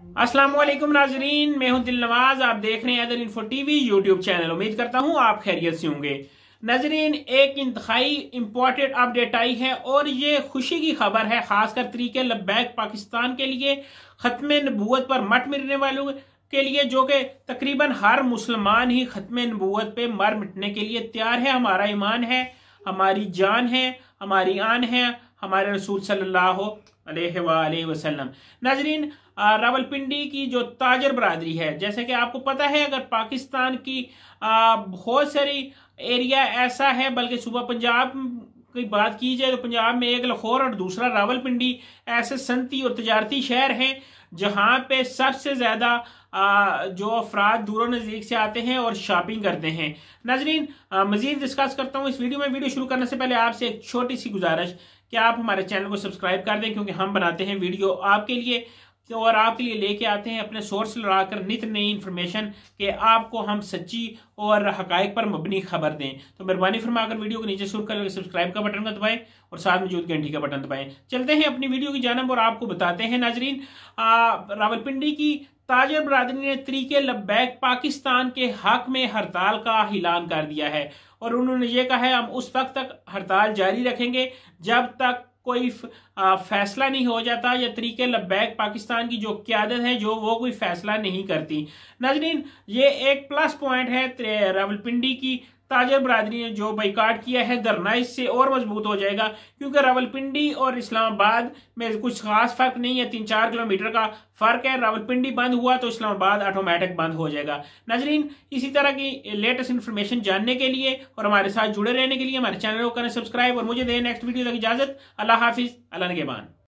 अस्सलाम वालेकुम नाजरीन, मैं हूं दिल नवाज। आप देख रहे हैं other info TV YouTube channel. उम्मीद करता हूं आप खैरियत से होंगे। नाजरीन, एक इंतहाई इंपॉर्टेंट अपडेट आई है और ये खुशी की खबर है, खासकर तरीके लब्बैक पाकिस्तान के लिए, खत्म नबूवत पर मट मिटने वालों के लिए, जो कि तकरीबन हर मुसलमान ही खत्म नबूवत पे मर मिटने के लिए तैयार है। हमारा ईमान है, हमारी जान है, हमारी आन है, हमारे रसूल सल्लल्लाहु अलैहि वसल्लम। नाजरीन, रावलपिंडी की जो ताजर बरादरी है, जैसे कि आपको पता है, अगर पाकिस्तान की बहुत सारी एरिया ऐसा है, बल्कि सूबा पंजाब की बात की जाए तो पंजाब में एक लाहौर और दूसरा रावलपिंडी ऐसे सनती और तजारती शहर हैं जहां पे सबसे ज्यादा जो अफराद दूर नजदीक से आते हैं और शॉपिंग करते हैं। नाजरीन, मजीद डिस्कस करता हूं इस वीडियो में। वीडियो शुरू करने से पहले आपसे एक छोटी सी गुजारिश कि आप हमारे चैनल को सब्सक्राइब कर दें, क्योंकि हम बनाते हैं वीडियो आपके लिए और आपके लिए लेके आते हैं अपने सोर्स लगाकर नित नई इंफॉर्मेशन कि आपको हम सच्ची और हकायक पर मबनी खबर दें। तो मेहरबानी फरमाकर वीडियो को नीचे शुरू कर सब्सक्राइब का बटन का दबाएं और साथ मौजूद घंटी का बटन दबाएं। चलते हैं अपनी वीडियो की जानब और आपको बताते हैं। नाजरीन, रावलपिंडी की ताजर बरादरी ने तरीके लब्बैक पाकिस्तान के हक में हड़ताल का ऐलान कर दिया है और उन्होंने ये कहा है, हम उस वक्त तक हड़ताल जारी रखेंगे जब तक कोई फैसला नहीं हो जाता या तरीके लब्बैक पाकिस्तान की जो क़यादत है जो वो कोई फैसला नहीं करती। नाजरीन, ये एक प्लस पॉइंट है रावलपिंडी की ताजर बरादरी ने जो बाइकाट किया है, धरना इससे और मजबूत हो जाएगा, क्योंकि रावलपिंडी और इस्लामाबाद में कुछ खास फर्क नहीं है, 3-4 किलोमीटर का फर्क है। रावलपिंडी बंद हुआ तो इस्लामाबाद ऑटोमेटिक बंद हो जाएगा। नाजरीन, इसी तरह की लेटेस्ट इन्फॉर्मेशन जानने के लिए और हमारे साथ जुड़े रहने के लिए हमारे चैनल को करें सब्सक्राइब और मुझे दें नेक्स्ट वीडियो तक इजाजत। अल्लाह हाफिज, अल्लाह निगहबान।